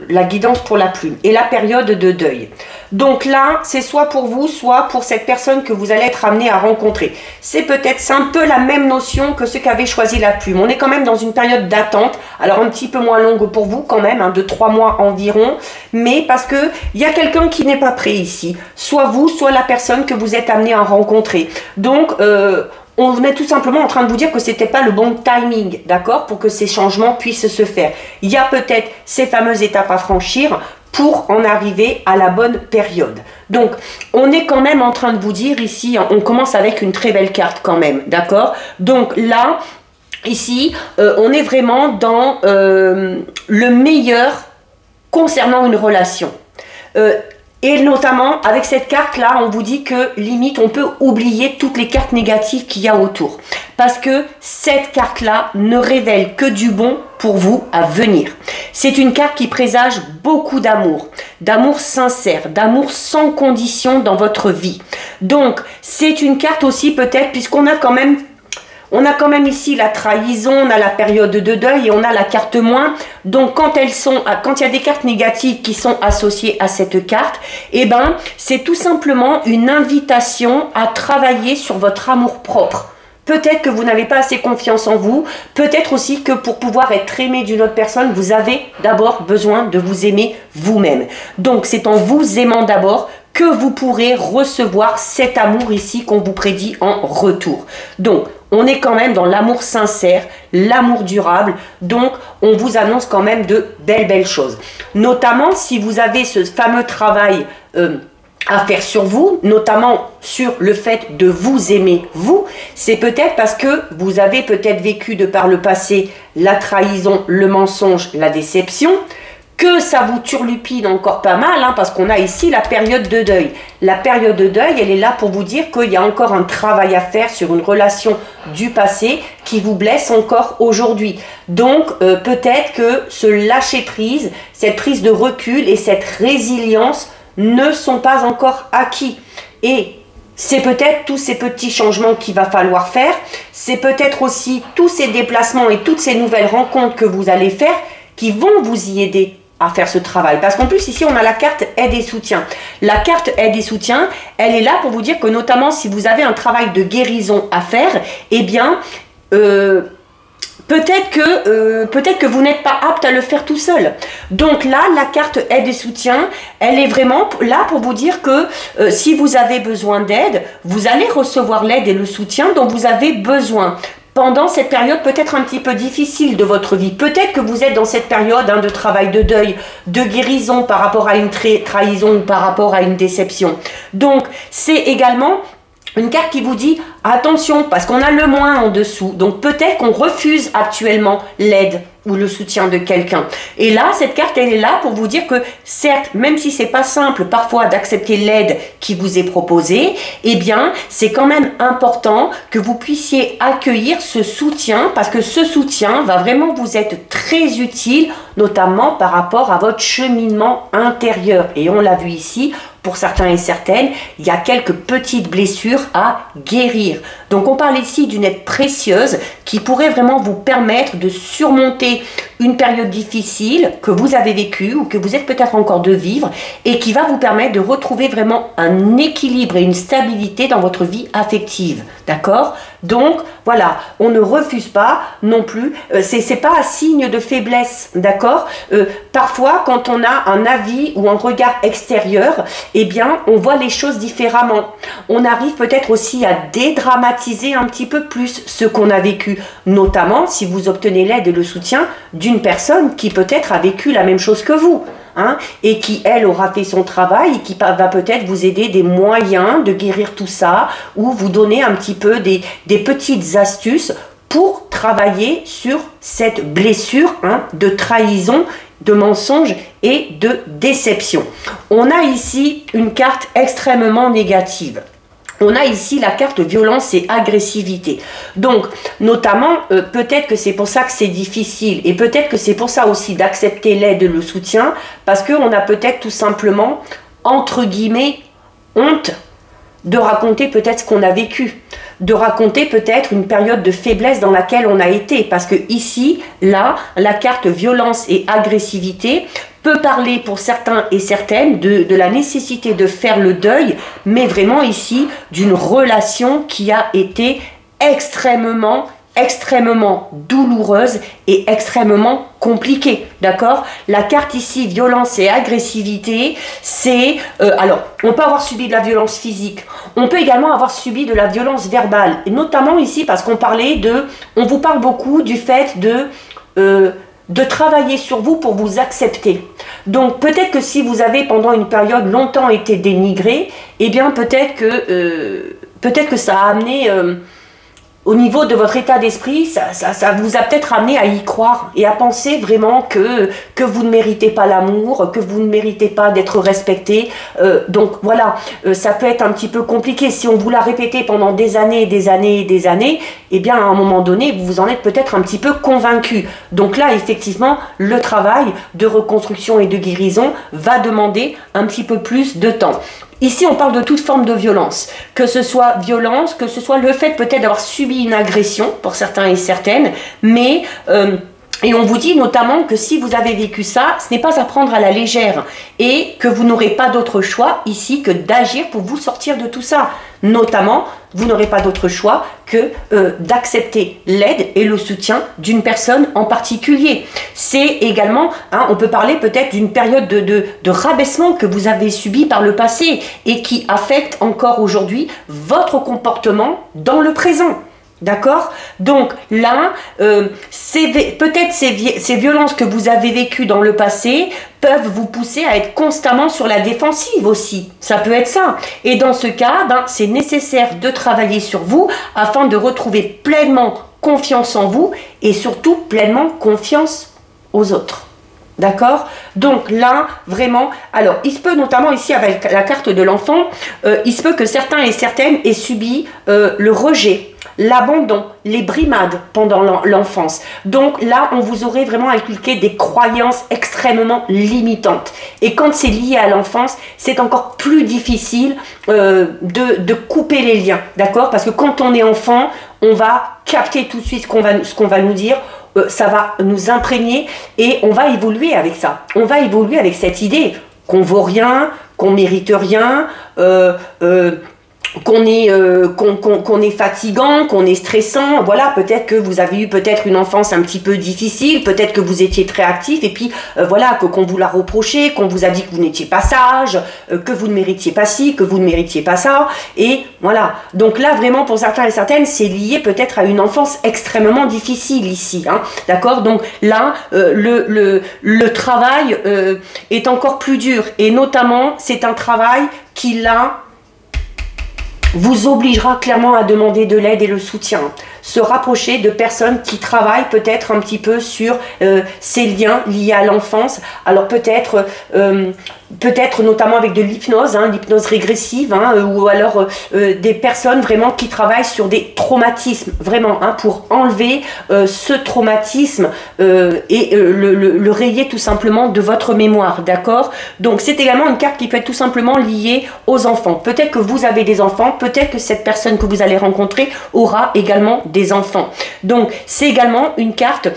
la guidance pour la plume et la période de deuil. Donc là, c'est soit pour vous, soit pour cette personne que vous allez être amené à rencontrer. C'est un peu la même notion que ceux qui avaient choisi la plume. On est quand même dans une période d'attente, alors un petit peu moins longue pour vous quand même, de 3 mois environ, mais parce que il y a quelqu'un qui n'est pas prêt ici. Soit vous, soit la personne que vous êtes amené à rencontrer. Donc, on est tout simplement en train de vous dire que ce n'était pas le bon timing, d'accord, pour que ces changements puissent se faire. Il y a peut-être ces fameuses étapes à franchir pour en arriver à la bonne période. Donc, on est quand même en train de vous dire ici, on commence avec une très belle carte quand même, d'accord? Donc là, ici, on est vraiment dans le meilleur concernant une relation. Et notamment, avec cette carte-là, on vous dit que, limite, on peut oublier toutes les cartes négatives qu'il y a autour. Parce que cette carte-là ne révèle que du bon pour vous à venir. C'est une carte qui présage beaucoup d'amour sincère, d'amour sans condition dans votre vie. Donc, c'est une carte aussi peut-être, puisqu'on a quand même... on a quand même ici la trahison, on a la période de deuil et on a la carte moins. Donc quand il y a des cartes négatives qui sont associées à cette carte, eh ben c'est tout simplement une invitation à travailler sur votre amour-propre. Peut-être que vous n'avez pas assez confiance en vous, peut-être aussi que pour pouvoir être aimé d'une autre personne, vous avez d'abord besoin de vous aimer vous-même. Donc c'est en vous aimant d'abord que vous pourrez recevoir cet amour ici qu'on vous prédit en retour. Donc on est quand même dans l'amour sincère, l'amour durable, donc on vous annonce quand même de belles choses. Notamment si vous avez ce fameux travail à faire sur vous, notamment sur le fait de vous aimer vous, c'est peut-être parce que vous avez peut-être vécu de par le passé la trahison, le mensonge, la déception, que ça vous turlupine encore pas mal, hein, parce qu'on a ici la période de deuil. La période de deuil, elle est là pour vous dire qu'il y a encore un travail à faire sur une relation du passé qui vous blesse encore aujourd'hui. Donc, peut-être que ce lâcher-prise, cette prise de recul et cette résilience ne sont pas encore acquis. Et c'est peut-être tous ces petits changements qu'il va falloir faire. C'est peut-être aussi tous ces déplacements et toutes ces nouvelles rencontres que vous allez faire qui vont vous y aider à faire ce travail. Parce qu'en plus, ici, on a la carte aide et soutien. La carte aide et soutien, elle est là pour vous dire que notamment si vous avez un travail de guérison à faire, eh bien, peut-être que vous n'êtes pas apte à le faire tout seul. Donc là, la carte aide et soutien, elle est vraiment là pour vous dire que si vous avez besoin d'aide, vous allez recevoir l'aide et le soutien dont vous avez besoin. Pendant cette période peut-être un petit peu difficile de votre vie. Peut-être que vous êtes dans cette période de travail de deuil, de guérison par rapport à une trahison ou par rapport à une déception. Donc, c'est également une carte qui vous dit attention parce qu'on a le moins en dessous. Donc, peut-être qu'on refuse actuellement l'aide ou le soutien de quelqu'un. Et là, cette carte, elle est là pour vous dire que certes, même si c'est pas simple parfois d'accepter l'aide qui vous est proposée, eh bien, c'est quand même important que vous puissiez accueillir ce soutien parce que ce soutien va vraiment vous être très utile, notamment par rapport à votre cheminement intérieur. Et on l'a vu ici, pour certains et certaines, il y a quelques petites blessures à guérir. Donc, on parle ici d'une aide précieuse qui pourrait vraiment vous permettre de surmonter une période difficile que vous avez vécue ou que vous êtes peut-être encore de vivre et qui va vous permettre de retrouver vraiment un équilibre et une stabilité dans votre vie affective. D'accord? Donc, voilà, on ne refuse pas non plus, c'est pas un signe de faiblesse, d'accord? Parfois, quand on a un avis ou un regard extérieur, eh bien, on voit les choses différemment. On arrive peut-être aussi à dédramatiser un petit peu plus ce qu'on a vécu, notamment si vous obtenez l'aide et le soutien d'une personne qui peut-être a vécu la même chose que vous. Hein, et qui, elle, aura fait son travail et qui va peut-être vous aider des moyens de guérir tout ça ou vous donner un petit peu des petites astuces pour travailler sur cette blessure de trahison, de mensonge et de déception. On a ici une carte extrêmement négative. On a ici la carte violence et agressivité. Donc, notamment, peut-être que c'est pour ça que c'est difficile et peut-être que c'est pour ça aussi d'accepter l'aide et le soutien parce qu'on a peut-être tout simplement, entre guillemets, honte de raconter peut-être ce qu'on a vécu, de raconter peut-être une période de faiblesse dans laquelle on a été. Parce que ici, là, la carte violence et agressivité peut parler pour certains et certaines de la nécessité de faire le deuil, mais vraiment ici d'une relation qui a été extrêmement douloureuse et extrêmement compliquée, d'accord? La carte ici, violence et agressivité, c'est... alors, on peut avoir subi de la violence physique, on peut également avoir subi de la violence verbale, et notamment ici parce qu'on parlait de... On vous parle beaucoup du fait de travailler sur vous pour vous accepter. Donc peut-être que si vous avez pendant une période longtemps été dénigré, eh bien peut-être que ça a amené au niveau de votre état d'esprit, ça vous a peut-être amené à y croire et à penser vraiment que vous ne méritez pas l'amour, que vous ne méritez pas d'être respecté. Donc voilà, ça peut être un petit peu compliqué. Si on vous l'a répété pendant des années et des années et des années, eh bien à un moment donné, vous en êtes peut-être un petit peu convaincu. Donc là, effectivement, le travail de reconstruction et de guérison va demander un petit peu plus de temps. Ici, on parle de toute forme de violence, que ce soit violence, que ce soit le fait peut-être d'avoir subi une agression, pour certains et certaines, mais... et on vous dit notamment que si vous avez vécu ça, ce n'est pas à prendre à la légère et que vous n'aurez pas d'autre choix ici que d'agir pour vous sortir de tout ça. Notamment, vous n'aurez pas d'autre choix que d'accepter l'aide et le soutien d'une personne en particulier. C'est également, hein, on peut parler peut-être d'une période de rabaissement que vous avez subi par le passé et qui affecte encore aujourd'hui votre comportement dans le présent. D'accord? Donc là, peut-être ces violences que vous avez vécues dans le passé peuvent vous pousser à être constamment sur la défensive aussi. Ça peut être ça. Et dans ce cas, c'est nécessaire de travailler sur vous afin de retrouver pleinement confiance en vous et surtout pleinement confiance aux autres. D'accord? Donc là, vraiment, alors il se peut notamment ici avec la carte de l'enfant, il se peut que certains et certaines aient subi le rejet, l'abandon, les brimades pendant l'enfance. Donc là, on vous aurait vraiment inculqué des croyances extrêmement limitantes. Et quand c'est lié à l'enfance, c'est encore plus difficile de couper les liens. D'accord? Parce que quand on est enfant, on va capter tout de suite ce qu'on va nous dire. Ça va nous imprégner et on va évoluer avec ça. On va évoluer avec cette idée qu'on vaut rien, qu'on mérite rien, qu'on est fatigant, qu'on est stressant. Voilà, peut-être que vous avez eu peut-être une enfance un petit peu difficile, peut-être que vous étiez très actif et puis voilà, qu'on vous l'a reproché, qu'on vous a dit que vous n'étiez pas sage, que vous ne méritiez pas ci, que vous ne méritiez pas ça. Et voilà, donc là vraiment pour certains et certaines, c'est lié peut-être à une enfance extrêmement difficile ici. Hein, d'accord? Donc là, le travail est encore plus dur et notamment c'est un travail qui là vous obligera clairement à demander de l'aide et le soutien. Se rapprocher de personnes qui travaillent peut-être un petit peu sur ces liens liés à l'enfance. Alors peut-être notamment avec de l'hypnose, hein, l'hypnose régressive, hein, ou alors des personnes vraiment qui travaillent sur des traumatismes, vraiment, hein, pour enlever ce traumatisme et le rayer tout simplement de votre mémoire, d'accord? Donc c'est également une carte qui peut être tout simplement liée aux enfants. Peut-être que vous avez des enfants, peut-être que cette personne que vous allez rencontrer aura également des enfants. Donc c'est également une carte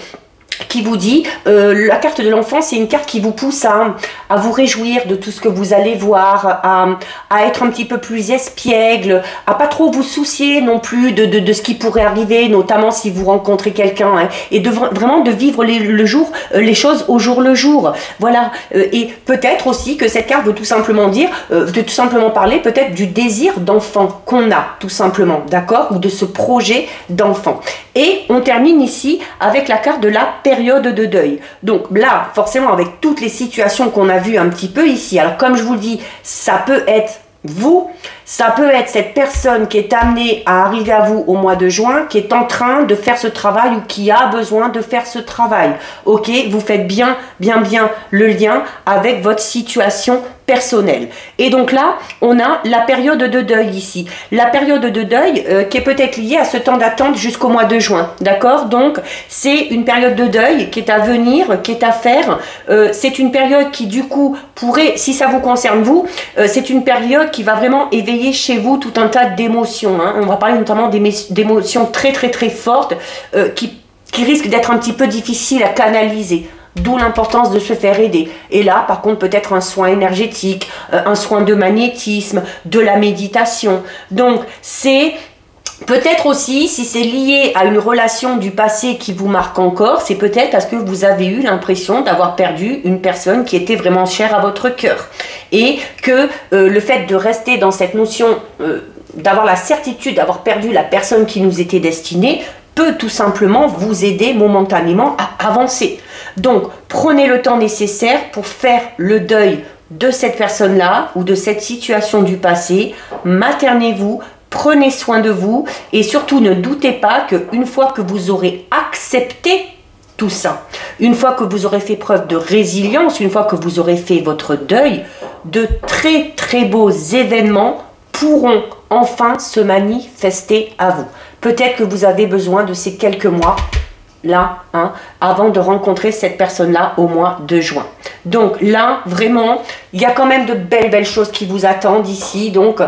qui vous dit, la carte de l'enfant, c'est une carte qui vous pousse à vous réjouir de tout ce que vous allez voir, à être un petit peu plus espiègle, à pas trop vous soucier non plus de ce qui pourrait arriver, notamment si vous rencontrez quelqu'un, hein, et vraiment de vivre les choses au jour le jour. Voilà, et peut-être aussi que cette carte veut tout simplement dire, de tout simplement parler peut-être du désir d'enfant qu'on a, tout simplement, d'accord, ou de ce projet d'enfant. Et on termine ici avec la carte de la période de deuil. Donc là, forcément, avec toutes les situations qu'on a vues un petit peu ici, alors comme je vous le dis, ça peut être vous, ça peut être cette personne qui est amenée à arriver à vous au mois de juin, qui est en train de faire ce travail ou qui a besoin de faire ce travail. Ok, vous faites bien le lien avec votre situation personnelle. Et donc là, on a la période de deuil ici. La période de deuil qui est peut-être liée à ce temps d'attente jusqu'au mois de juin. D'accord? Donc, c'est une période de deuil qui est à venir, qui est à faire. C'est une période qui, du coup, pourrait, si ça vous concerne vous, c'est une période qui va vraiment éveiller chez vous tout un tas d'émotions. Hein. On va parler notamment d'émotions très fortes qui risquent d'être un petit peu difficiles à canaliser. D'où l'importance de se faire aider. Et là, par contre, peut-être un soin énergétique, un soin de magnétisme, de la méditation. Donc, c'est peut-être aussi, si c'est lié à une relation du passé qui vous marque encore, c'est peut-être parce que vous avez eu l'impression d'avoir perdu une personne qui était vraiment chère à votre cœur. Et que le fait de rester dans cette notion, d'avoir la certitude d'avoir perdu la personne qui nous était destinée, peut tout simplement vous aider momentanément à avancer. Donc, prenez le temps nécessaire pour faire le deuil de cette personne-là ou de cette situation du passé. Maternez-vous, prenez soin de vous et surtout ne doutez pas qu'une fois que vous aurez accepté tout ça, une fois que vous aurez fait preuve de résilience, une fois que vous aurez fait votre deuil, de très beaux événements pourront enfin se manifester à vous. Peut-être que vous avez besoin de ces quelques mois là, hein, avant de rencontrer cette personne-là au mois de juin. Donc là, vraiment, il y a quand même de belles choses qui vous attendent ici. Donc,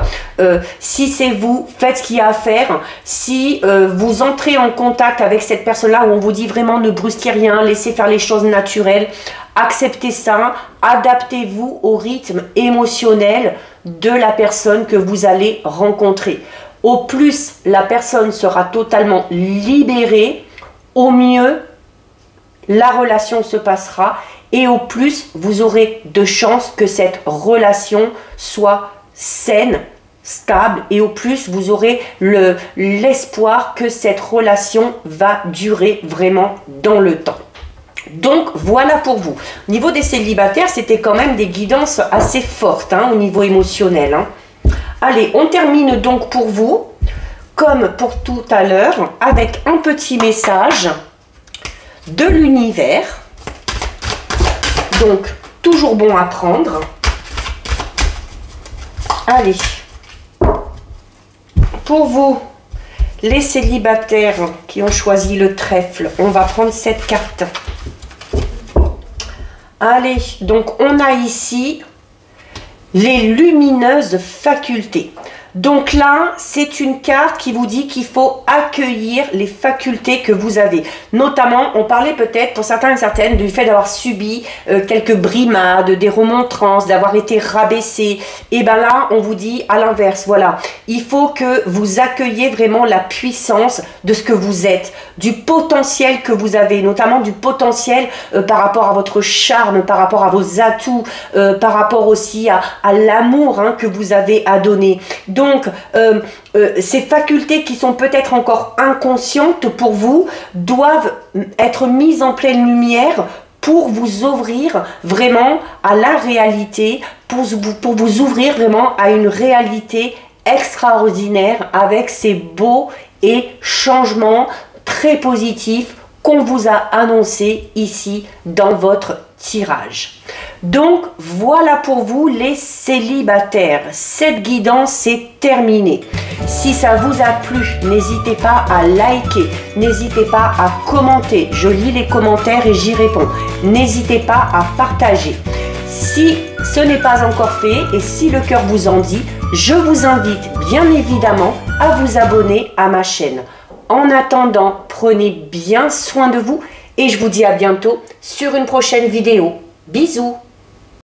si c'est vous, faites ce qu'il y a à faire. Si vous entrez en contact avec cette personne-là où on vous dit vraiment ne brusquez rien, laissez faire les choses naturelles, acceptez ça, adaptez-vous au rythme émotionnel de la personne que vous allez rencontrer. Au plus la personne sera totalement libérée, au mieux la relation se passera et au plus vous aurez de chances que cette relation soit saine, stable, et au plus vous aurez l'espoir que cette relation va durer vraiment dans le temps. Donc voilà pour vous. Au niveau des célibataires, c'était quand même des guidances assez fortes, hein, au niveau émotionnel, hein. Allez, on termine donc pour vous, comme pour tout à l'heure, avec un petit message de l'univers. Donc, toujours bon à prendre. Allez, pour vous, les célibataires qui ont choisi le trèfle, on va prendre cette carte. Allez, donc on a ici les lumineuses facultés. Donc là, c'est une carte qui vous dit qu'il faut accueillir les facultés que vous avez. Notamment, on parlait peut-être pour certains et certaines du fait d'avoir subi quelques brimades, des remontrances, d'avoir été rabaissé. Et bien là, on vous dit à l'inverse, voilà. Il faut que vous accueilliez vraiment la puissance de ce que vous êtes, du potentiel que vous avez, notamment du potentiel par rapport à votre charme, par rapport à vos atouts, par rapport aussi à l'amour, hein, que vous avez à donner. Donc, ces facultés qui sont peut-être encore inconscientes pour vous doivent être mises en pleine lumière pour vous ouvrir vraiment à la réalité, pour vous ouvrir vraiment à une réalité extraordinaire avec ces beaux et changements très positifs qu'on vous a annoncés ici dans votre tirage. Donc voilà pour vous les célibataires. Cette guidance est terminée. Si ça vous a plu, n'hésitez pas à liker, n'hésitez pas à commenter. Je lis les commentaires et j'y réponds. N'hésitez pas à partager. Si ce n'est pas encore fait et si le cœur vous en dit, je vous invite bien évidemment à vous abonner à ma chaîne. En attendant, prenez bien soin de vous et je vous dis à bientôt sur une prochaine vidéo. Bisous!